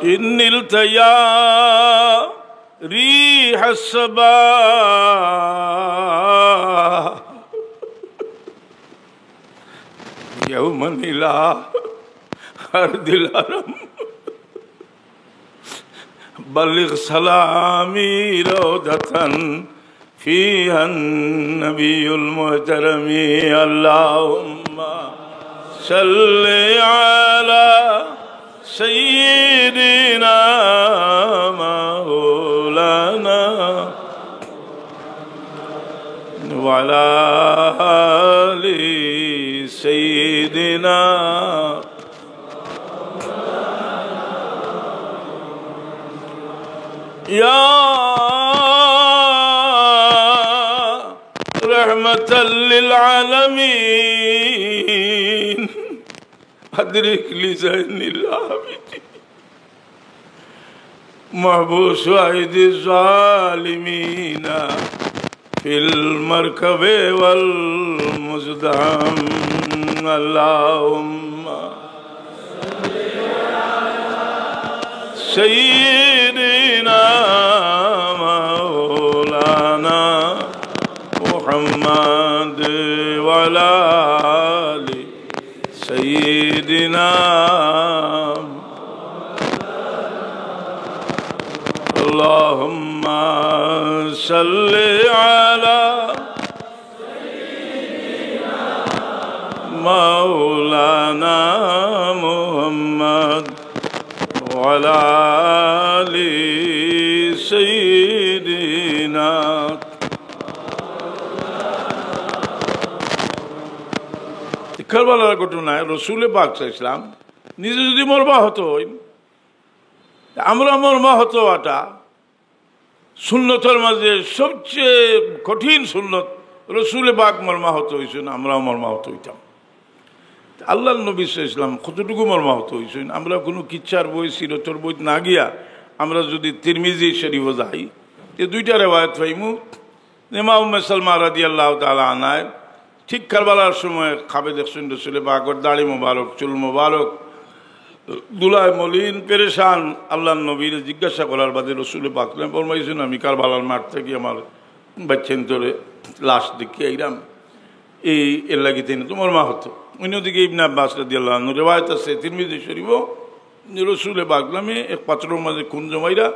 إن التيا ريح الصباح يوما إلى أرض الحرم بلغ سلامي روضة فيها النبي المحترم اللهم صل على سيدنا مولانا وعلى آل سيدنا يا رحمة للعالمين أدرك لزين العابدين محبوس أيدي الظالمين في المركب والمزدحم اللهم سيدنا مولانا محمد وعلى آل سيدنا اللهم صل على سيدنا مولانا محمد وعلى آل سيدنا কারবালার ঘটনায় রসুল পাক ইসলাম নিজে যদি মরবা হতো আমরা মরমা হতো এটা সুন্নতের মাঝে সবচেয়ে কঠিন সুন্নত রসুল পাক মরমা হতো হয়েছেন আমরাও মরমাহত হইতাম আল্লাহ নবী ইসলাম কতটুকু মর্মাহত হয়েছেন আমরা কোনো কিচ্ছার বই সিরতর বই না গিয়া আমরা যদি তিরমিজি শরীফ যাই যে দুইটা রেওয়ায়ত পাইমু ইমাম সালমা রাদিয়াল্লাহু তাআলা আনহা ঠিক কারবালার সময় খাবে দেখছেন রসুল পাকর দাড়ি মোবারক চুল মোবারক দুলায় মলিন পেরেশান আল্লাহ নবীর জিজ্ঞাসা করার বাদে রসুল পাক ফরমাইছেন আমি কারবালার মাঠ থেকে আমার বাচ্চেন তোরে লাশ দেখি এইরাম এই এর লাগি তিনি তো মর্মা হতো অন্যদিকে ইবনে আব্বাস রাদিয়াল্লাহু আনহু রিওয়ায়াত আছে তিরমিজি শরীফও রসুল পাক নামে এক পাত্রের মাঝে খুন জমাইরা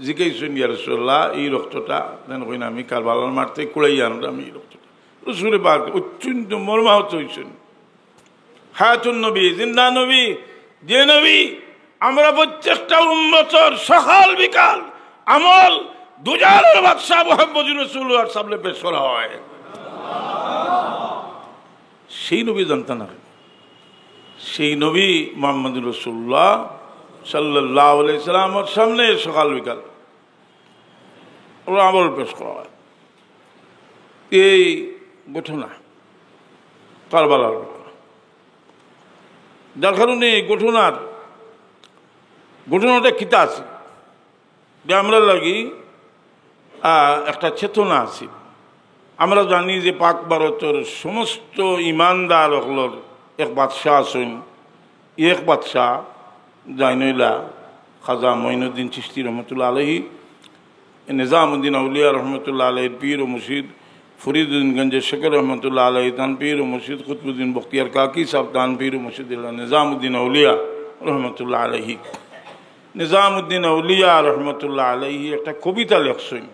জিজ্ঞাসেন ইয়া রাসূলুল্লাহ এই রক্তটা দেন কইনা আমি কারবালার মাঠ থেকে কুড়াইয়া আনলাম এই রক্তটা রসুল পাক অত্যন্ত মর্মাহত হয়েছেন হায়াতুন নবী জিন্দা নবী যে নবী আমরা প্রত্যেকটা উম্মতের সকাল বিকাল আমল দুজানের বাদশাহ মুহাম্মদুর রাসূলুল্লাহ সামনে পেশ করা হয় সেই নবী জানতেন না সেই নবী মুহাম্মদুর রাসূলুল্লাহ সাল্লাল্লাহু আলাইহি সাল্লামের সামনে সকাল বিকাল আমল পেশ করা হয় এই ঘটনা কারবালার ঘটনা যার কারণে এই ঘটনাটা কিতা আছে যে আমরা লাগি একটা চেতনা আছে আমরা জানি যে পাক ভারতের সমস্ত ইমানদার হলর এক বাদশাহ আছেন এক বাদশাহ জাইনুল্লাহ খাজা মঈনুদ্দিন চিশতি রহমতুল্লাহ আলাইহি নিজামুদ্দিন আউলিয়া রহমতুল্লাহ আলাইহির পীর ও মুর্শিদ ফরিদুদ্দিন গঞ্জে শেখর রহমতুল্লাহ আলাইহি তান পীর ও মুর্শিদ কুতুবুদ্দিন বখতিয়ার কাকি সাহেব তান পীর ও মুর্শিদ নিজামুদ্দিন আউলিয়া রহমতুল্লাহ আলাইহি নিজামুদ্দিন আউলিয়া রহমতুল্লাহ আলাইহি একটা কবিতা লেখছেন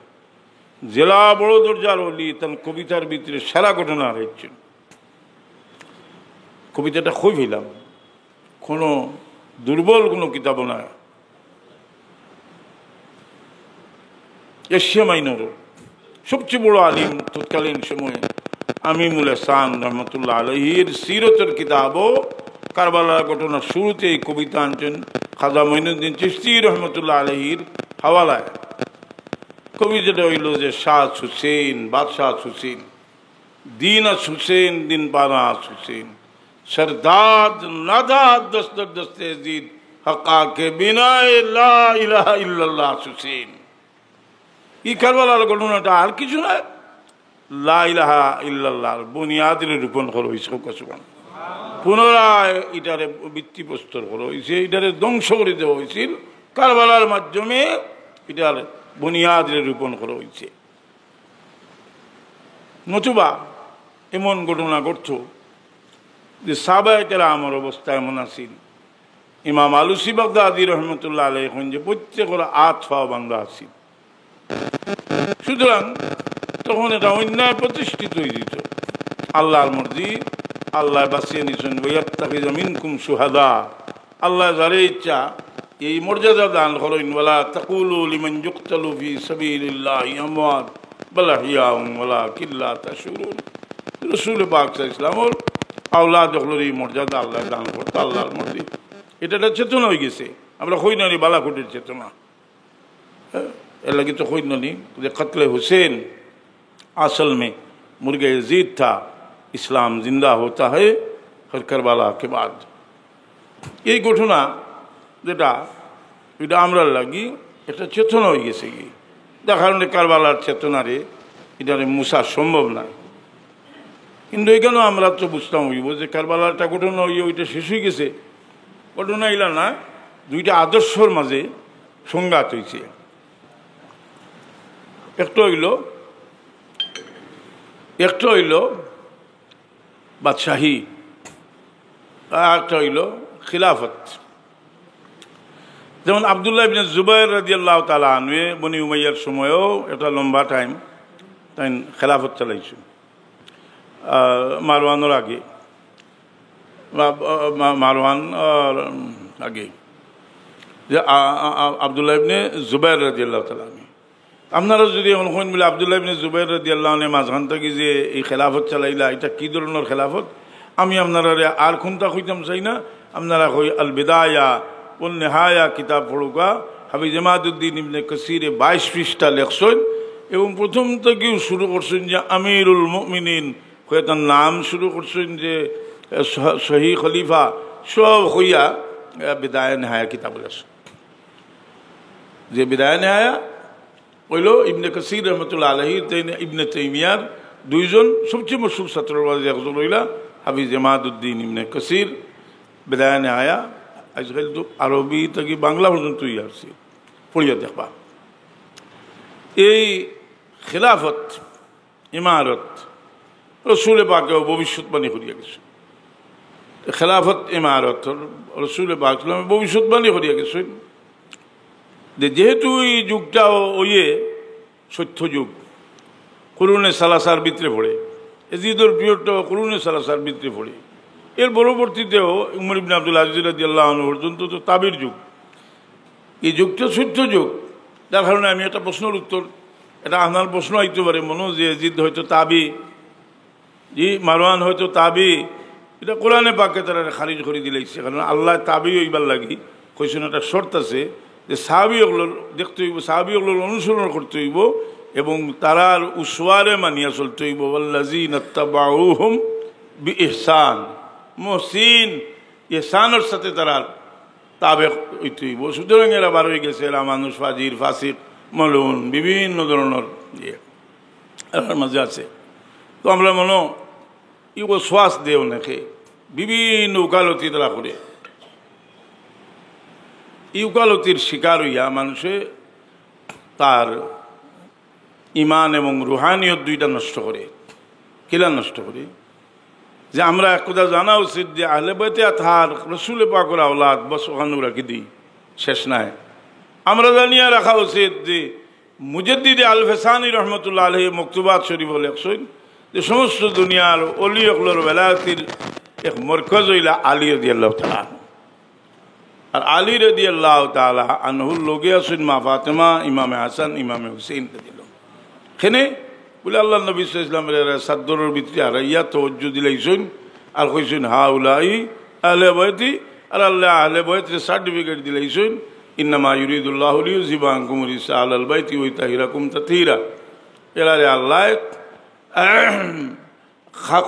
জেলা বড় দরজার অলি তার কবিতার ভিতরে সেরা ঘটনা রয়েছেন কবিতাটা খুব হইলাম কোনো দুর্বল কোনো কিতাব না এশিয়া মাইনর সবচেয়ে বড় আলিম তৎকালীন সময়ে আমিমুল এহসান রহমতুল্লাহ আলাইহির সিরতের কিতাবও কারবালার ঘটনার শুরুতে এই কবিতা আনছেন খাজা মঈনুদ্দিন চিশতি রহমতুল্লাহ আলাইহির হাওয়ালায় কবিতাটা হইল যে শাহ হুসেন বাদশাহ হুসেন দিন হুসেন দিন পানা হুসেন सरदाद नादाद दस्तर दस्ते जीद हक़ा के बिना ला इलाहा इल्लल्लाह हुसैन ये কারবালার ঘটনাটা আর কিছু না লা ইলাহা ইল্লাল্লাহর বুনিয়াদের রূপণ করা হয়েছে সুবহান পুনরায় এটারে ভিত্তিপ্রস্তর করা হয়েছে এটারে ধ্বংস করে দেওয়া হয়েছিল কারবালার মাধ্যমে এটার বুনিয়াদ রোপণ করা হয়েছে। নতুবা এমন ঘটনা ঘটত যে সাহাবায়ে কেরামের অবস্থা এমন আছিল, ইমাম আলুসি বাগদাদি রহমতুল্লাহ আলাইহি এখন যে প্রত্যেকের আত্মা বান্ধা আছিল, সুতরাং তখন এটা অন্যায় প্রতিষ্ঠিত হয়ে যেত। আল্লাহর মর্জি, আল্লাহ বাঁচিয়ে নিয়েছেন ওয়াত্তাখিযা মিনকুম শুহাদা, আল্লাহ যারে ইচ্ছা এই মর্যাদা দান করেন, ওয়ালা তাকুলু লিমান ইউকতালু ফি সাবিলিল্লাহি আমওয়াত বাল আহইয়াউন ওয়ালাকিন লা তাশউরুন। রাসূল পাক সাল্লাল্লাহু আলাইহি ওয়াসাল্লামের আওলাদ হলো এই মর্যাদা আল্লাহ দান করতে, আল্লাহর মর্জি। এটা একটা চেতনা হয়ে গেছে। আমরা কই না বালাকোটের চেতনা, এর লাগে তো কই না যে কতলে হুসैन असल में मुर्गे यजीद था, इस्लाम जिंदा होता है हर करबाला के बाद। এই ঘটনা যেটা এটা আমরা লাগি একটা চেতনা হয়ে গেছে কি, যার কারণে কারবালার চেতনারে এটারে মুছা সম্ভব নয়। কিন্তু এখানেও আমরা তো বুঝতাম হইব যে কারবালার একটা ঘটনা হইয়া ওইটা শেষ হয়ে গেছে। ঘটনা এলা না, দুইটা আদর্শর মাঝে সংঘাত হয়েছে। একটা হইল বাদশাহী, আর একটা হইল খিলাফত। যেমন আব্দুল্লাহ ইবনে জুবাইর রাদিয়াল্লাহু তাআলা আনহু বনি উমাইয়ার সময়ও একটা লম্বা টাইম তাই খেলাফত চালাইছে, মারওয়ানোর আগে, মারওয়ান আগে যে আব্দুল্লাহ ইবনে জুবাইর রাদিয়াল্লাহু তাআলা আনহু। আপনারা যদি এখন কোন বলে আব্দুল্লাহ ইবনে জুবাইর রাদিয়াল্লাহু আনহু মাঝখান থেকে যে এই খেলাফত চালাইলা, এটা কী ধরনের খেলাফত, আমি আপনারা আর কোনটা কইতাম চাই না। আপনারা কই আল বিদায়া ওয়ান নিহায়া কিতাব পড়ুকা, হাফিজ ইমাদউদ্দিন ইবনে কাসির 22 পৃষ্ঠা লেখছেন এবং প্রথম থেকেও শুরু করছেন যে আমিরুল মুমিনিন হয়ে তার নাম শুরু করছেন, যে সহি খলিফা সব হইয়া বিদায়া নিহায়া কিতাব লেখছেন। যে বিদায়া নিহায়া হইল ইবনে কাসির রহমতুল্লাহ আলাইহি, ইবনে তাইমিয়ার দুইজন সবচেয়ে মশহুর ছাত্রের মাঝে একজন হইলা হাফিজ ইমাদউদ্দিন ইবনে কাসির। বিদায়া নিহায়া আজকাল তো আরবি থেকে বাংলা পর্যন্তই আসছে, পড়িয়া দেখবা। এই খেলাফত ইমারত রসুল পাকেও ভবিষ্যৎবাণী করিয়া গেছে। খেলাফত ইমারত রসুল পাক ভবিষ্যৎবাণী করিয়া গেছেন যে যেহেতু এই যুগটাও ওইয়ে সত্য যুগ, কুরুনে সালাসার ভিতরে পড়ে, এজিদুল পিরিয়ডটাও কুরুনে সালাসার ভিতরে পড়ে। এর পরবর্তীতেও উমর ইবনে আব্দুল আজিজ রাদিয়াল্লাহু আনহু পর্যন্ত তো তাবির যুগ। এই যুগটা সত্য যুগ, যার কারণে আমি একটা প্রশ্নের উত্তর, এটা আপনার প্রশ্ন হইতে পারে মনে যে এজিদ হয়তো তাবি, জি মারওয়ান হয়তো তাবি, এটা কোরআনে পাকে তারা খারিজ করে দিলেছে। কারণ আল্লাহ তাবি হইবার লাগি কইছেন একটা শর্ত আছে যে সাহাবী ওগুলোর দেখতে হইব, সাহাবী ওগুলোর অনুসরণ করতে হইব এবং তারার উসওয়ারে মানিয়া চলতে হইব। ওয়াল্লাযীনা তাবাউহুম বিইহসান, মুহসিন ইহসানের সাথে তারা তাবে হইতে হইব। সুতরাং এরা বার হয়ে গেছে, এরা মানুষ ফাজির ফাসিক মলুন বিভিন্ন ধরনের এর মাঝে আছে। তো আমরা মনে ইগো শ্বাস দেও নাকি বিভিন্ন উকালতি তারা করে, এই উকালতির শিকার হইয়া মানুষে তার ইমান এবং রুহানিয়ত দুইটা নষ্ট করে। কিলা নষ্ট করে? যে আমরা এক কথা জানা উচিত যে আহলে বাইতে আতহার রসুল পাকের আওলাদ, বস ওখানে রাখি দিই, শেষ নাই। আমরা জানিয়া রাখা উচিত যে মুজাদ্দিদ আল ফেসানি রহমতুল্লাহ আলাইহি মকতুবাত শরীফ লেখছেন যে সমস্ত দুনিয়ার অলি অকলর বেলায়তির এক মরকজ হইলা আলী রাদিয়াল্লাহু তাআলা। আর আলী রাদিয়াল্লাহু তাআলা আনহুর লগে আছেন মা ফাতেমা, ইমামে হাসান, ইমামে হুসেইন রাদিয়াল্লাহু। এখানে বলে আল্লাহ নবী সাল্লাল্লাহু আলাইহি ওয়াসাল্লামের সাদরের ভিতরে আরাইয়া তাওজ্জুহ দিলাইছেন আর কইছেন হাউলাই আহলে বাইতি, আর আল্লাহ আহলে বাইতের সার্টিফিকেট দিলাইছেন ইন্নামা ইউরিদুল্লাহু লিইউযিবা আনকুম রিজসা আলাল বাইতি ওয়া ইতাহিরাকুম তাতহীরা। এরারে আল্লাহ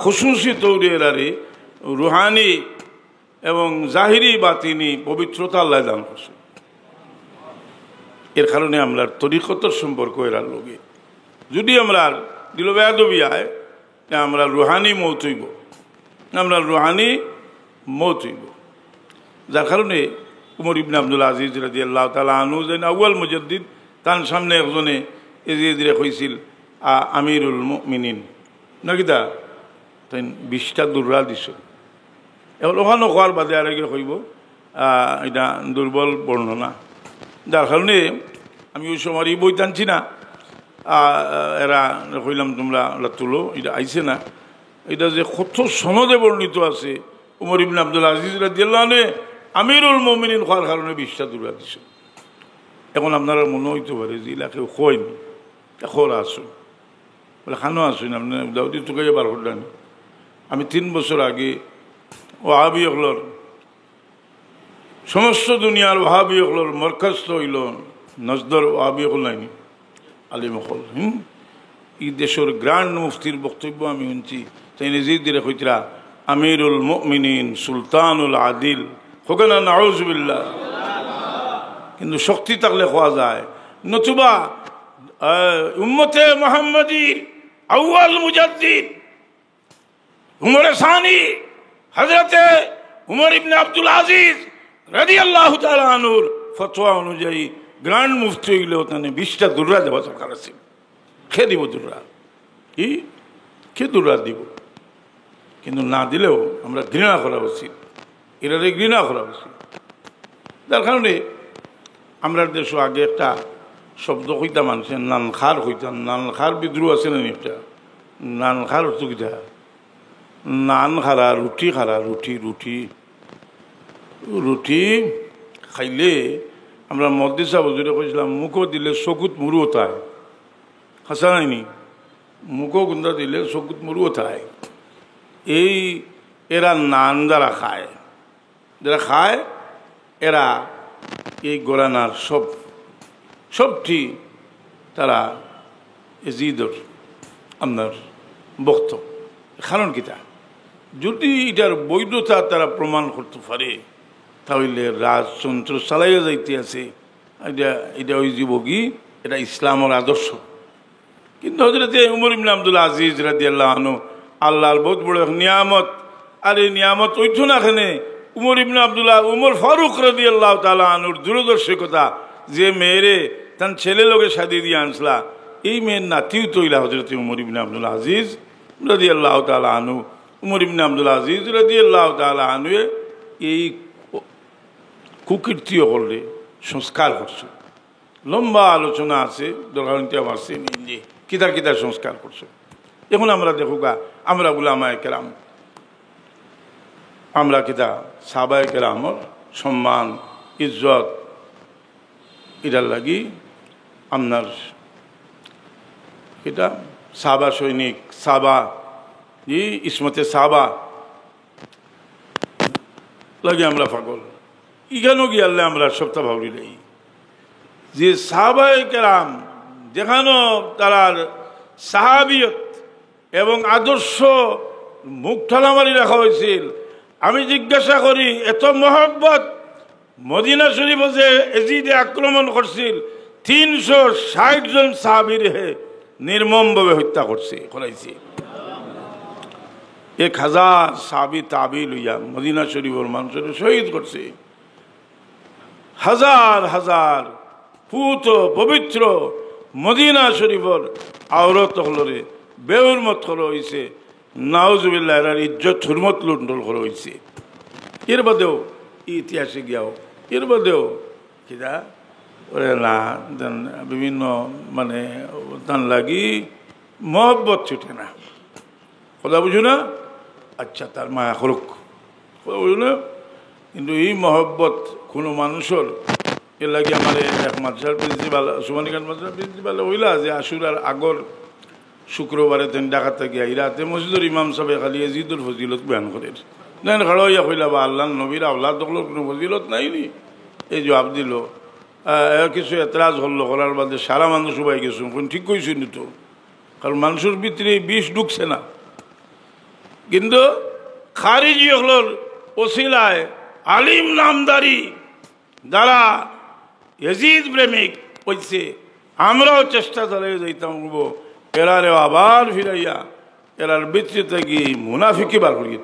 খুশুসি তৌরে এরারে রুহানি এবং জাহিরি বাতিনি পবিত্রতা আল্লাহ দান করছে। এর কারণে আমরা তরিকতর সম্পর্ক এরার লগে যদি আমরা দিল বেয়াদবি আয়, আমরা রুহানি মৌত হইব, আমরা রুহানি মৌত হইব। যার কারণে উমর ইবনে আব্দুল আজিজ রাদিয়াল্লাহু তাআলা আনহু যেন আউয়াল মুজাদ্দিদ তার সামনে একজনে এজিদরে কইছিল আমিরুল মুমিনিন নাকিদা তাই 20টা দুর্রা দিছ এখন ওখানে কোয়ার বাদে আর কি কইব এটা দুর্বল বর্ণনা যার কারণে আমি ওই সময় বই টানছি না এরা কইলাম তোমরা তুলো এটা আইছে না এটা যে কত সনদে বর্ণিত আছে উমর ইবনে আব্দুল আজিজ রাদিয়াল্লাহু আনহু আমিরুল মুমিনিন হওয়ার কারণে 20টা দুর্রা দিছ এখন আপনারা মনে হইতে পারে যে এলাকে হয়নি এখন আসুন বলে খানো আসুন আপনি দাউদি তোকে বার করলেন আমি 3 বছর আগে ওয়াহাবি হলর সমস্ত দুনিয়ার ওয়াহাবি হলর মরকজ হইল নজদর ওয়াহাবি হল নাইনি আলিম হল এই দেশের গ্র্যান্ড মুফতির বক্তব্য আমি শুনছি তাই নিজেই দিলে কইতরা আমিরুল মুমিনিন সুলতানুল আদিল হোক না নাউজুবিল্লাহ কিন্তু শক্তি থাকলে হওয়া যায় নতুবা উম্মতে মুহাম্মাদির আউয়াল মুজাদ্দিদ উমরে সানি হযরতে উমর ইবনে আব্দুল আজিজ রাদিয়াল্লাহু তাআলা আনহুর ফতোয়া অনুযায়ী গ্র্যান্ড মুফতি হইলে ওখানে 20টা দুর্রা দেওয়া দরকার আছে কে দিব দুর্রা কে দুর্রা দিব কিন্তু না দিলেও আমরা ঘৃণা করা উচিত এটারে ঘৃণা করা উচিত যার কারণে আমরা দেশ আগে একটা শব্দ কইতা মানুষের নানখার কইতাম নানখার বিদ্রোহ আছে না একটা নানখার অর্থ কিতা নান খারা রুটি খারা রুটি রুটি রুটি খাইলে আমরা মদ্দিসা বজুরে কইছিলাম মুখও দিলে চকুত মুরু ওঠায় হাসা নাইনি মুখও গুন্দা দিলে চকুত মুরু ওঠায় এই এরা নান যারা খায় এরা এই গোরানার সবটি তারা এজিদর আপনার বক্তব্য কারণ কিতা যদি এটার বৈধতা তারা প্রমাণ করতে পারে তাহলে রাজতন্ত্র চালাইয়া যাইতে আছে এটা ওই জীবগী এটা ইসলামের আদর্শ কিন্তু হযরতে উমর ইবনে আব্দুল আজিজ রাদিয়াল্লাহু আনহু আল্লাহর বহুত বড় নিয়ামত আর এই নিয়ামত ওইঠো না এখানে উমর ফারুক রাদিয়াল্লাহু তাআলা আনহুর দূরদর্শিকতা যে মেয়েরে তার ছেলে লোকে শাদি দিয়ে আনসলা এই মেয়ের নাতিও তৈলা হযরতে উমর ইবনে আব্দুল আজিজ রাদিয়াল্লাহু তাআলা আনহু উমর ইবনে আব্দুল আজিজ রাদিয়াল্লাহু তাআলা আনহু এই কুকীর্তি করলে সংস্কার করছে লম্বা আলোচনা আছে দরকার আছে যে কিতার কিতার সংস্কার করছে এখন আমরা দেখুকা আমরা উলামায়ে কেরাম আমরা কিতা সাহাবায়ে কেরামর সম্মান ইজ্জত এটার লাগি আপনার কিতা সাহাবা সৈনিক সাহাবা ইসমতে সাহাবা লাগে আমরা পাগল ইখানো গিয়ে আল্লাহ আমরা সপ্তাহ ভাবলি নেই যে সাহাবায়ে কেরাম যেখানো তারার সাহাবিয়ত এবং আদর্শ মুখ ঠালামারি রাখা হয়েছিল আমি জিজ্ঞাসা করি এত মহব্বত মদিনা শরীফ যে এজিদে আক্রমণ করছিল 360 জন সাহাবীর নির্মমভাবে হত্যা করাইছে 1000 সাহাবী তাবি লইয়া মদিনা শরীফের মানুষের শহীদ করছে হাজার হাজার পুত পবিত্র মদিনা শরীফের আওরত হলরে বেউরমত করা হয়েছে নাউজুবিল্লাহ এর ইজ্জত হুরমত লুণ্ঠন করা হয়েছে এর বাদেও ইতিহাসে গিয়াও এর বাদেও কিনা ওরে না বিভিন্ন মানে তান লাগি মহব্বত ছুটে না কথা বুঝো না আচ্ছা তার মায়া করুক কথা বুঝো না কিন্তু এই মহব্বত কোনো মানুষের এর লাগে আমার এক মাদ্রাসার প্রিন্সিপাল সুমানিকান মাদ্রাসার প্রিন্সিপাল হইলা যে আশুরার আগর শুক্রবারে তেন ডাকাতে গিয়া ইরাতে মসজিদের ইমাম সাহেব খালি এজিদুল ফজিলত বয়ান করেন নেন খাড়া হইয়া কইলা বা আল্লাহ নবীর আল্লাহ দখলের কোনো ফজিলত নাইনি এই জবাব দিল কিছু এতরাজ হল করার বাদে সারা মানুষ উবাই গেছো কোন ঠিক কইছি নি তো কারণ মানুষের ভিতরে বিষ ঢুকছে না কিন্তু খারিজি হলর ওসিলায় আলিম নামদারি যারা এজিদ প্রেমিক হইছে আমরাও চেষ্টা চালিয়ে যাইতাম এরারে আবার ফিরাইয়া এরার ভিতরে থেকে মুনাফিকি বার করিয়ে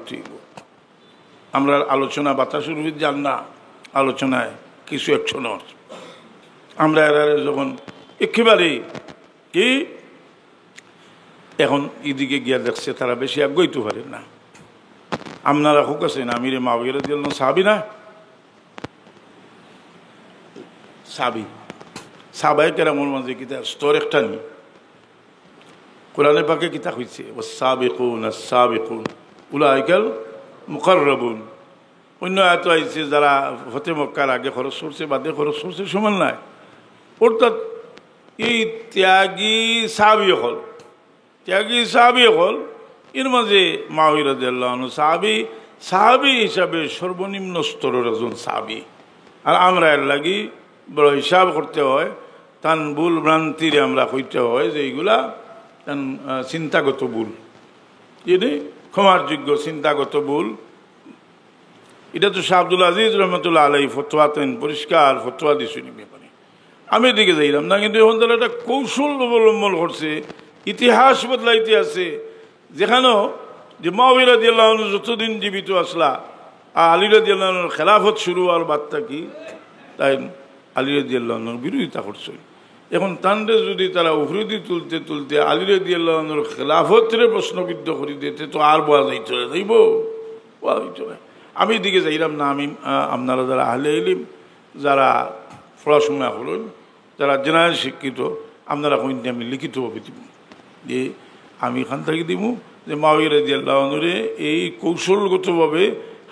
আমরা আলোচনা বাতাসের যান না আলোচনায় কিছু অ্যাকশন আমরা এরা যখন একেবারে কি এখন এদিকে গিয়া দেখছে তারা বেশি আগ্রহিত পারে না। আপনারা হোক আছেন আমিরে মাওয়িয়া রাদিয়াল্লাহু আনহু সাহাবী না, সাহাবী সাহাবায়ে কেরামের মাঝে কিতা স্তর একটা নি কোরআনে পাকে কিতা হইছে ওয়াস-সাবিকুন আস-সাবিকুন উলাইকাল মুকাররাবুন। অন্য আয়াত আইছে যারা ফতে মক্কার আগে খরচ করছে বাদে খরচ করছে সমান নাই। অর্থাৎ এই ত্যাগী সাহাবী হল, ত্যাগী সাহাবী হল এর মাঝে মাওয়িয়া রাদিয়াল্লাহু আনহু সাহাবী, সাহাবী হিসাবে সর্বনিম্ন স্তরের একজন সাহাবী। আর আমরা এর লাগি বড় হিসাব করতে হয়, তান ভুল ভ্রান্তিরে আমরা হইতে হয় যে এইগুলা তান চিন্তাগত ভুল, এটি ক্ষমার যোগ্য চিন্তাগত ভুল। এটা তো শাহ আব্দুল আজিজ রহমতুল্লাহ আলাই ফতোয়াতেন, পরিষ্কার ফতোয়া দিয়েছেন ব্যাপারে। আমি এদিকে যাইলাম না, কিন্তু এখন তারা একটা কৌশল অবলম্বন করছে, ইতিহাস বদলাইতে আছে। যেখানেও যে মাওয়িয়া রাদিয়াল্লাহু আনহু যতদিন জীবিত আসলা আলী রাদিয়াল্লাহু আনহুর খেলাফত শুরু আর বার্তা কি তাই আলী রাদিয়াল্লাহু আনহুর বিরোধিতা করছে। এখন তান্ডে যদি তারা উফরিদি তুলতে তুলতে আলী রাদিয়াল্লাহু আনহুর খেলাফতরে প্রশ্নবিদ্ধ করে দিতে তো আর বোয়া যাইত না, যাইব বোয়া যাইত না। আমি এদিকে যাইলাম না। আমি আপনারা যারা আহলে ইলম, যারা পড়াশোনা করুন, যারা জেনারেল শিক্ষিত, আপনারা কইতে আমি লিখিতভাবে দিব যে আমি এখান থেকে দিব যে মাওয়িয়া রাদিয়াল্লাহু আনহুরে এই কৌশলগতভাবে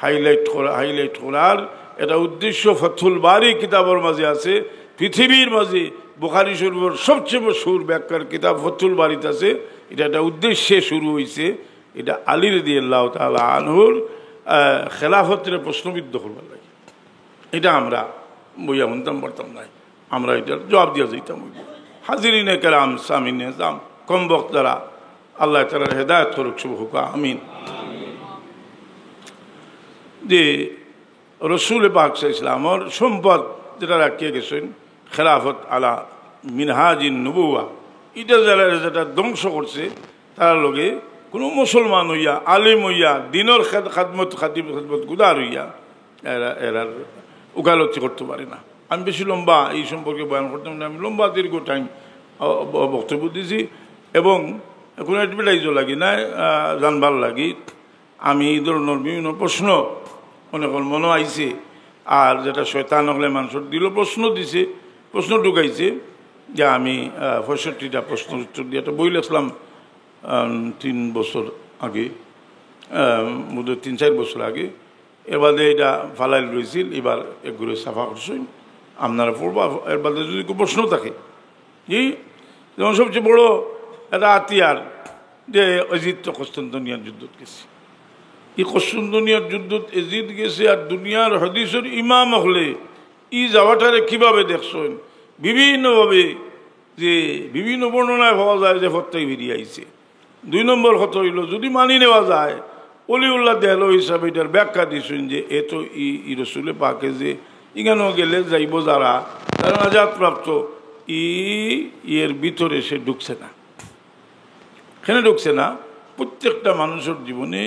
হাইলাইট করার এটা উদ্দেশ্য ফাথুল বারি কিতাবের মাঝে আছে। পৃথিবীর মাঝে বুখারী শরীফের সবচেয়ে মশহুর ব্যাখ্যার কিতাব ফাথুল বারিতে আছে। এটা একটা উদ্দেশ্যে শুরু হয়েছে, এটা আলী রাদিয়াল্লাহু তাআলা আনহুর খেলাফতের প্রশ্নবিদ্ধ করবার লাগে। এটা আমরা বইয়া শুনতাম পারতাম নাই, আমরা এটার জবাব দিয়া যাইতাম। হাজিরিনে কেরাম সামিনে যাম কম বক্তারা, আল্লাহ তাআলার হেদায়েত করুক, শুভ হোক আমিন। যে রসুল পাক সাল্লাল্লাহু আলাইহি ওয়াসাল্লামের সম্পদ যেটা রাখিয়ে গেছেন খেলাফত আলা মিনহাজিন নবুওয়া, এটা যারা যেটা ধ্বংস করছে তার লগে কোনো মুসলমান হইয়া আলিম হইয়া দিনের খাদমত গুদার হইয়া এরা উকালতি করতে পারে না। আমি বেশি লম্বা এই সম্পর্কে বয়ান করতাম না, আমি লম্বা দীর্ঘ টাইম বক্তব্য দিয়েছি এবং কোনো অ্যাডভার্টাইজও লাগি না, জানবার লাগি। আমি এই ধরনের বিভিন্ন প্রশ্ন অনেকের মনে আইছে, আর যেটা শয়তান হলে মানুষের দিল প্রশ্ন দিছে, প্রশ্ন ঢুকাইছে যে আমি 65টা প্রশ্নের উত্তর দিয়ে একটা বই লিখলাম 3 বছর আগে, বোধহয় 3-4 বছর আগে। এর বাদে এটা ফালাইল রয়েছিল, এবার একগুলো সাফা করছেন, আপনারা পড়বা। এর বাদে যদি কোনো প্রশ্ন থাকে এই যেমন সবচেয়ে বড় একটা হাতিয়ার যে এজিদ তো কনস্তান্তনিয়ার যুদ্ধত গেছে, এই কনস্তান্তনিয়ার যুদ্ধত এজিদ গেছে। আর দুনিয়ার হাদিসের ইমাম হলে ই যাওয়াটারে কীভাবে দেখছেন বিভিন্নভাবে, যে বিভিন্ন বর্ণনায় পাওয়া যায় যে প্রত্যেক বেরিয়ে আইছে। 2 নম্বর কথা হইল যদি মানি নেওয়া যায় অলিউল্লাহ দেহল হিসাবে এটার ব্যাখ্যা দিয়েছেন যে এ তো ই রসুলে পাকে যে এখানেও গেলে যাইব যারা তারা নাজাতপ্রাপ্ত, এর ভিতরে সে ঢুকছে না, এখানে ঢুকছে না। প্রত্যেকটা মানুষের জীবনে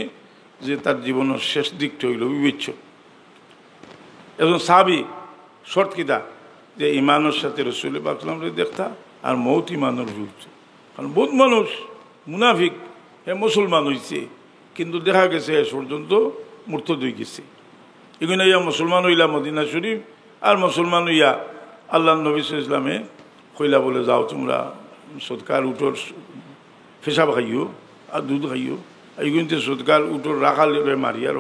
যে তার জীবনের শেষ দিকটা হইল বিবেচ্য। একজন সাহাবী শর্ত কিতা যে ইমানের সাথে রসুলে পাক সাল্লাল্লাহু দেখতা আর মৌত ইমানের বিরুদ্ধে। কারণ বহুত মানুষ মুনাফিক মুসলমান হয়েছে, কিন্তু দেখা গেছে এ পর্যন্ত মুরতাদ হয়ে গেছে। এগুলো ইয়া মুসলমান হইলা মদিনা শরীফ, আর মুসলমান হইয়া আল্লাহ নবী সাল্লাল্লাহু আলাইহি ওয়াসাল্লামে কইলা বলে যাও তোমরা সদকার উঠোর পেশাব খাইও আর দুধ খাইও। এইগুলিতে সদকার উঠোর রাখাল মারি আর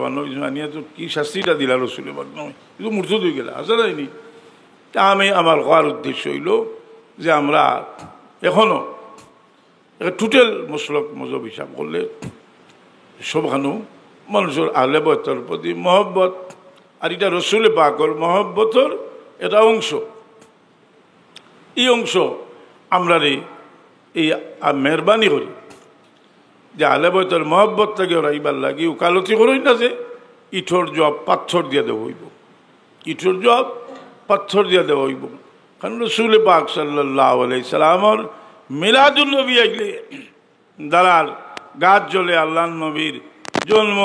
আনিয়া তো কি শাস্তিটা দিলা রসুল এবার নয়, কিন্তু মুরতাদ হয়ে গেলা আসা যায়নি। তা আমি আমার হওয়ার উদ্দেশ্য হইল যে আমরা এখনও টোটাল মসলক মজহব হিসাব করলে সবখানেও মানুষের আহলে বয়তের প্রতি মহব্বত, আর এটা রসুলে পাকর মহব্বতর এটা অংশ। এই অংশ আমরা এই মেহরবানি করি যে আহলে বয়তের মহব্বতটাকে ওরা এইবার লাগি উকালতি করই না যে ইঠোর জব পাথর দিয়ে দেওয়া হইব, ইঠোর জব পাথর দিয়ে দেওয়া হইব। কারণ রসুলে পাক সাল্লাল্লাহু আলাইহি সাল্লামের মিলাদুন নবী আইলে দালার গাছ জ্বলে আল্লাহ নবীর জন্ম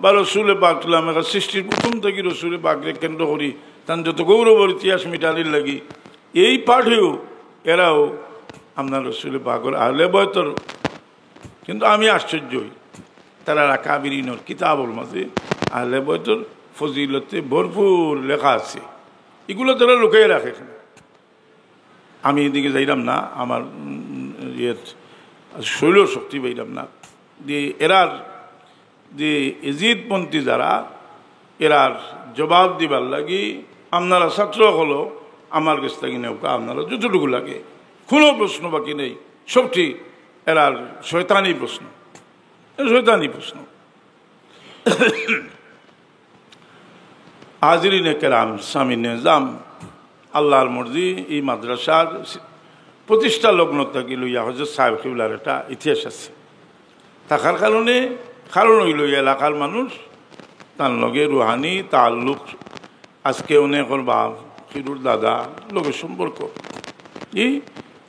বা রসুলে পাক সাল্লামের সৃষ্টির প্রথম থেকে রসুলে পাকরে কেন্দ্র করি তার যত গৌরবর ইতিহাস মিটালির লাগি এই পাঠেও এরাও আপনার রসুল পাগল আহলে বয়তর। কিন্তু আমি আশ্চর্য হই, তারা কাবিরিনর কিতাবর মাঝে আহলে বয়তর ফজিলতে ভরপুর লেখা আছে, এগুলো তারা লুকিয়ে রাখে। আমি এদিকে যাইলাম না, আমার ইয়ের শৈল শক্তি পাইলাম না। যে এরার যে এজিদপন্থী যারা, এরার জবাব দিবার লাগি আপনারা ছাত্র হলো আমার কাছ থেকে নৌকা আপনারা যতটুকু লাগে, কোনো প্রশ্ন বাকি নেই, সবটি এরার শয়তানি প্রশ্ন, শয়তানি প্রশ্ন। হাজিরিনে কেরাম, স্বামী নিজাম, আল্লাহর মর্জি এই মাদ্রাসার প্রতিষ্ঠা লগ্ন থেকে লইয়া হজরত সাহেব কিবলার একটা ইতিহাস আছে। থাকার কারণ হইল এলাকার মানুষ তার লগে রুহানি তাল্লুক, আজকে অনেকর বাপ হিরুর দাদা লোকের সম্পর্ক এই।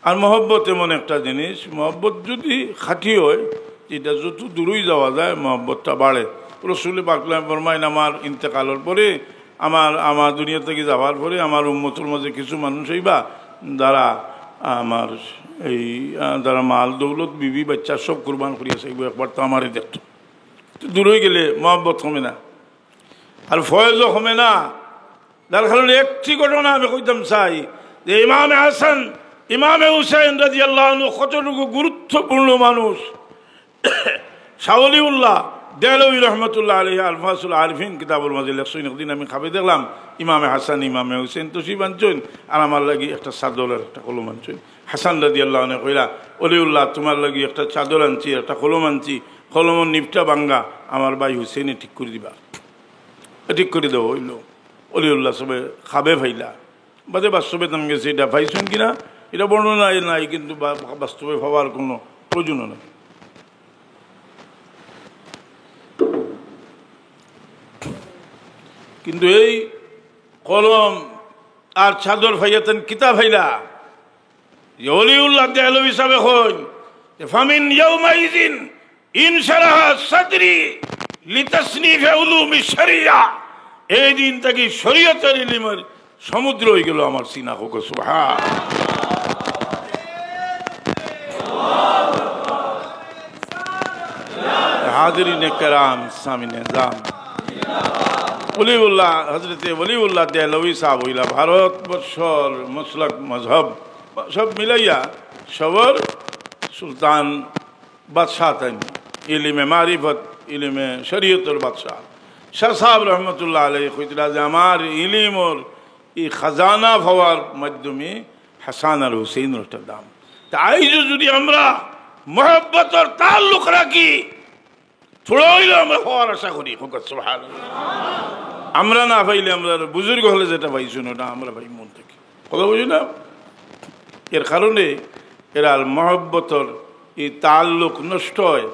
আর মহব্বত এমন একটা জিনিস, মহব্বত যদি খাঁটি হয়, এটা যত দূরই যাওয়া যায় মহব্বতটা বাড়ে। রসুল পাকলাম ফরমাইন, আমার ইন্তেকালের পরে আমার দুনিয়া থেকে যাওয়ার পরে আমার উম্মতের মাঝে কিছু মানুষ হইবা যারা আমার এই যারা মাল দৌলত বিবি বাচ্চা সব কুরবান করিয়াছে, একবার তো আমারই দেখতো। দূর হয়ে গেলে মহব্বত কমে না, আর ফয়েজও কমে না। যার কারণে একটি ঘটনা আমি কইতাম চাই যে ইমামে হাসান ইমামে হুসাইন রাদিয়াল্লাহু আনহু কতটুকু গুরুত্বপূর্ণ মানুষ। শাহ ওলিউল্লাহ দেহলভী রহমতুল্লাহ আলাইহি আলফাজুল আরিফিন কিতাবুল মাঝে লেখছেন। একদিন আমি খাবে দেখলাম ইমামে হাসান ইমামে হুসেন তশরিফ আনছেন, আর আমার লাগি একটা চাদরের একটা কলম আনছেন। হাসান রাদিয়াল্লাহু আনহু কইলা, ওলিউল্লাহ তোমার লাগি একটা চাদর আনছি, একটা কলম আনছি, কলমের নিপটা ভাঙ্গা, আমার ভাই হুসেনে ঠিক করে দিবা। ঠিক করে দেবো হইল। অলিউল্লাহ সবে খাবে ভাইলা, বাদে বাস্তবে তেমন গেছে, এটা ভাইছেন কিনা এটা বর্ণনায় নাই, কিন্তু বাস্তবে ভাবার কোনো প্রয়োজন নেই। কিন্তু এই কলম আর চাদর ভাইয়াতেন কিতা ভাইলা, অলিউল্লাহ দেহলভী সাহেব হন ফামিন ইয়াউমাইযিন ইনশারাহ সাদরি লিতাসনিফে উলুমি শরিয়া। এই দিন থেকে শরীয়তের ইলমের সমুদ্র হয়ে গেল আমার সিনা হোক। সুবহান হাজিরিনে কেরাম, স্বামী নিজাম, ওলিউল্লাহ হজরতে ওলিউল্লাহ দেহলভী সাহেব হইলা ভারতবর্ষর মসলক মজহব সব মিলাইয়া সবর সুলতান বাদশাহ তাই, ইলমে মারিফত ইলমে শরীয়তের বাদশাহ। শাহ সাহেব রহমতুল্লাহ আলাইহি কইতরা যে আমার ইলমর এই খাজানা হওয়ার মাধ্যমে হাসান আর হুসেইনের একটা দাম। তাই যদি আমরা মহব্বতর তাল্লুক রাখি, থোড়া হইলে আমরা হওয়ার আশা করি। সুবহানাল্লাহ। আমরা না পাইলে আমরা বুজুর্গ হলে যেটা পাইছি না, ওটা আমরা পাই মন থেকে, কথা বুঝি না। এর কারণে এরা মহব্বতর এই তাল্লুক নষ্ট হয়।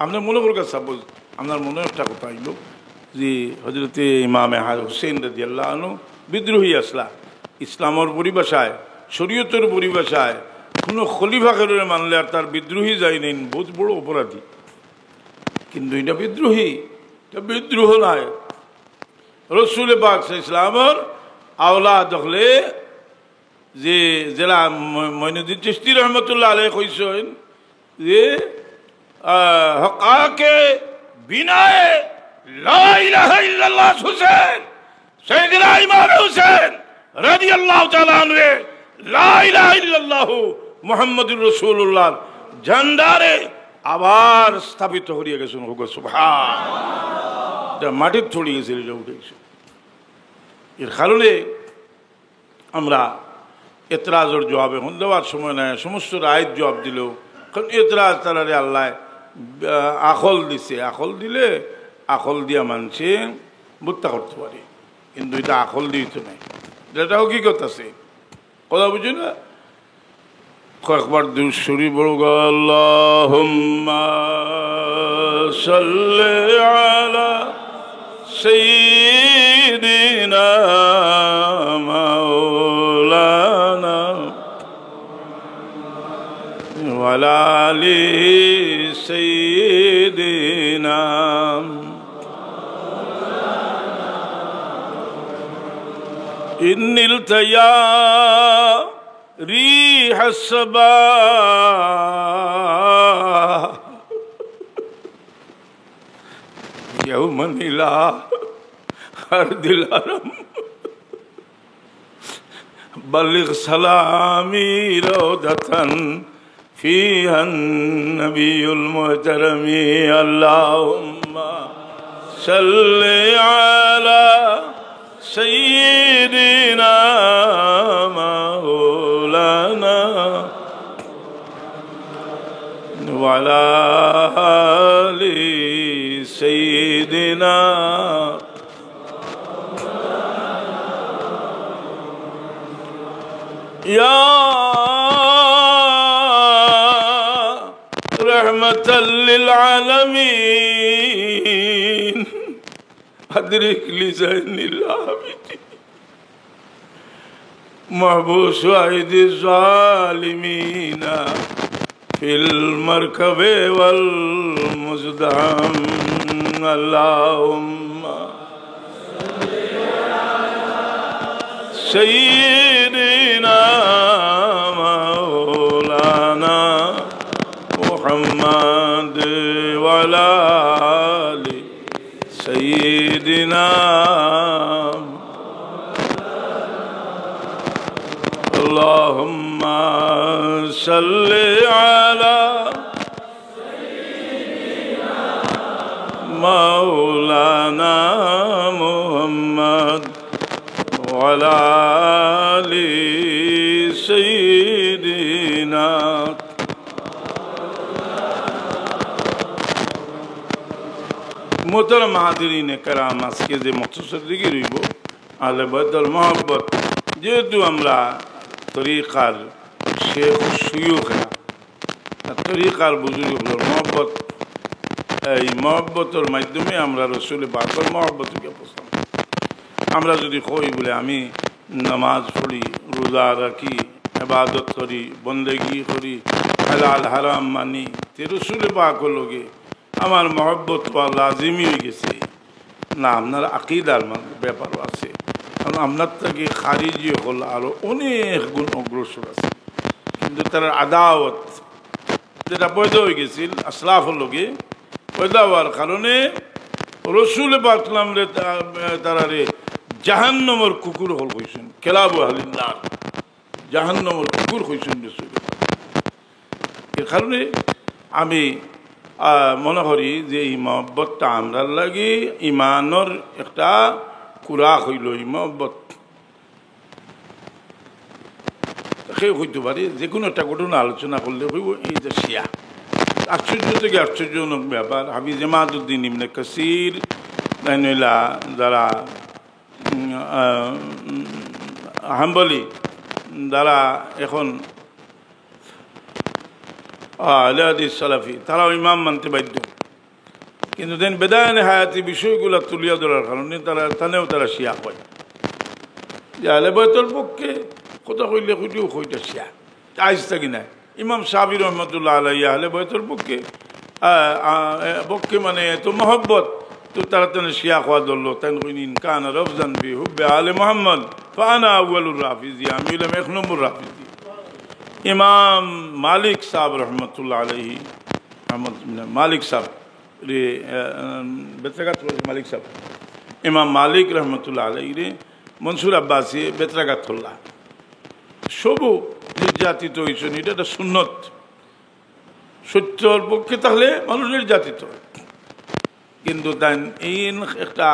আপনার মনে করার সাপোজ আপনার মনে একটা কথা আইল যে হজরতে ইমামে হুসেইন রাদিয়াল্লাহু আনহু বিদ্রোহী আসলা, ইসলামের পরিভাষায় শরীয়তের পরিভাষায় কোনো খলিফা করে মানলে আর তার বিদ্রোহী যায় নেই, বহুত বড় অপরাধী। কিন্তু এটা বিদ্রোহী, এটা বিদ্রোহ নয়। রসুল পাক ইসলামের আওলাদ হলে যে জেলা মঈনুদ্দিন চিশতি রহমতুল্লাহ আলাইহি কইছেন যে হকাকে বিনায়ে লা ইলাহা ইল্লাল্লাহ হুসেন সাইয়েদনা ইমাম হুসেন রাদিয়াল্লাহু তাআলা আনহু লা ইলাহা ইল্লাল্লাহ মুহাম্মাদুর রাসূলুল্লাহ ঝান্ডারে আবার স্থাপিত হয়ে গেছেন। সুবহানাল্লাহ। মাটির ছড়িয়ে গেছিল, এটা উঠে গেছে। এর কারণে আমরা এতরাজের জবাব এখন দেওয়ার সময় নেয়, সমস্ত রায়ের জবাব দিলেও কারণ এতরাজ তারারে আল্লাহ আখল দিছে, আখল দিলে আখল দিয়া মানছে বুত্তা করতে পারে, কিন্তু এটা আখল দিয়ে তো নাই, এটা হকিকত আছে, কথা বুঝি না। কয়েকবার দুরূদ শরীফ বড় আল্লাহুম্মা সাল্লি আলা সাইয়্যিদিনা মাওলানা ওয়া আলা আলি সাইয়্যিদিনা إن نلت يا ريح الصباح يوما إلى أرض الحرم بلغ سلامي روضة فيها النبي المحترم اللهم صل على سيدنا مولانا وعلى آل سيدنا يا رحمة للعالمين أدرك لزين العابدين محبوس أيدي الظالمين في المركب والمزدحم اللهم سيدنا مولانا محمد وعلى آل سيدنا اللهم صل على سيدنا مولانا محمد وعلى آل سيدنا मोहतरम हाज़रीन कराम আজকে যে মখসুসের দিকে রইব আহলে বাইতুল মহব্বত যেহেতু আমরা তরিকার শেখ সুয়ুখরা তরিকার বুজুর্গগুলোর মহব্বত এই মহব্বতের মাধ্যমে আমরা রসুল পাকের মহব্বতকে পছন্দ আমরা যদি কই বলে আমি নামাজ পড়ি রোজা রাখি ইবাদত করি বন্দেগি করি হালাল হারাম মানি তে রসুল পাকের লগে আমার মহব্বত পাওয়া লাজিমই হয়ে গেছে না আপনার আকিদার ব্যাপারও আছে কারণ আপনার থেকে খারিজি হল আরও অনেক গুণ অগ্রসর আছে কিন্তু তার আদাওয়াত যেটা পয়দা হয়ে গেছিল আসলাফের লোকে পয়দা হওয়ার কারণে রসুল পাকলাম রে তারারে জাহান্নমর কুকুর হল কইছেন কেলাবু হালিন্দার জাহান্নমর কুকুর কইছেন রসুল এর কারণে আমি মনে করি যে এই মহব্বতটা আমরা লাগি ইমানর একটা কুরাক হইল এই মহব্বত সেই হইতে পারি যে কোনো একটা ঘটনা আলোচনা করলে হইব এই যে শিয়া আশ্চর্য থেকে আশ্চর্যজনক ব্যাপার হাফিজ ইমাদউদ্দিন ইবনে কাসির নাইলা যারা হাম্বলি যারা এখন আহলে হাদিস সালাফি তারাও ইমাম মানতে বাধ্য কিন্তু দেন বেদায়নে হায়াতি বিষয়গুলো তুলিয়া ধরার কারণে তারা শিয়া হয় যে আহলে বাইতুল পক্ষে কথা কইলে কইলেও কইটা শিয়া আইস থাকি না ইমাম সাহাবী রহমতুল্লাহ আলাইহি আহলে বাইতুল পক্ষে মানে এত মহব্বত তো তারা তেনে শিয়া খোয়া ধরলো তেন কইন কান রফজান বি হুব্বে আলে মোহাম্মদ ফানা আউয়ালুর রাফিজি আমি হলাম 1 নম্বর রাফিজি ইমাম মালিক সাহেব রহমতুল্লাহ আলাইহি মালিক সাহেব রে বেতরাগাত মালিক সাহেব ইমাম মালিক রহমতুল্লাহ আলাইহি রে মনসুর আব্বাসী বেতরাগাতুল্লাহ সবু নির্যাতিত হয়েছেন এটা একটা সুন্নত সত্যর পক্ষে তাহলে মানুষ নির্যাতিত কিন্তু তাই এই একটা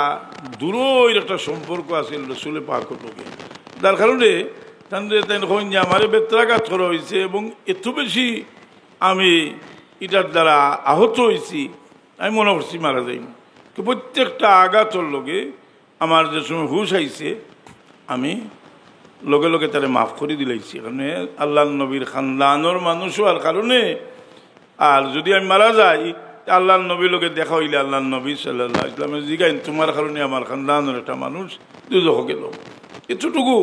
দূরের একটা সম্পর্ক আছে রসুল পাকের লোকে তার কারণে তাদের তাই কইন যে আমার বেত্রাঘাত করা হয়েছে এবং এত বেশি আমি এটার দ্বারা আহত হয়েছি আমি মনে করছি মারা যাইনি তো প্রত্যেকটা আঘাতর লোকে আমার যে সময় হুশ আইছে আমি লগে লগে তারা মাফ করে দিলাইছি কারণ আল্লাহ নবীর খানদানোর মানুষ হওয়ার কারণে আর যদি আমি মারা যাই আল্লাহ নবীর লোকে দেখা হইলে আল্লাহ নবী সাল্লাল্লাহু আলাইহি ওয়াসাল্লাম জিগাইন তোমার কারণে আমার খানদানোর একটা মানুষ দুজখ গেল এতটুকু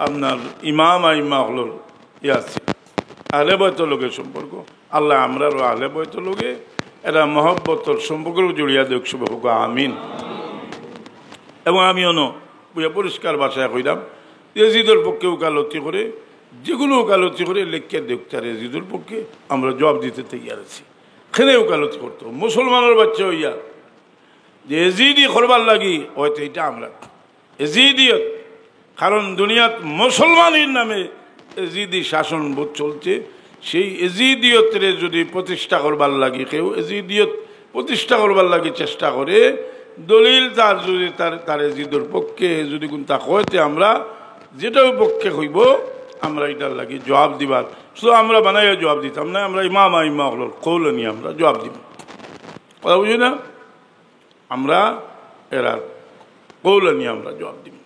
আপনার ইমাম আইমা হলোর আছে আহলে বাইতুল লোকের সম্পর্ক আল্লাহ আমরারও আহলে বাইতুল লোকে এটা মহব্বতর সম্পর্ক জড়িয়া দেখ শুভ হোক আমিন এবং আমিও পরিষ্কার ভাষায় কইলাম এজিদের পক্ষে ওকালতি করে যেগুলো ওকালতি করে লেখকে দেখতার এজিদের পক্ষে আমরা জবাব দিতে তৈয়ার আছি। খেলে ওকালতি করতো মুসলমানের বাচ্চা হইয়া যে এজিদি করবার লাগি হয়তো এটা আমরা এজিদিয়ত, কারণ দুনিয়াত মুসলমানের নামে এজিদি শাসন বোধ চলছে। সেই এজিদিয়তরে যদি প্রতিষ্ঠা করবার লাগি কেউ এজিদিয়ত প্রতিষ্ঠা করবার লাগি চেষ্টা করে, দলিল তার যদি তার এজিদের পক্ষে যদি কোন তা হইতে আমরা যেটাও পক্ষে হইব আমরা এটার লাগি জবাব দিবার, শুধু আমরা বানাইয়া জবাব দিতাম না, আমরা ইমাম হল কৌল নিয়ে আমরা জবাব দিব। কথা বুঝি না? আমরা এরা কৌল নিয়ে আমরা জবাব দিব।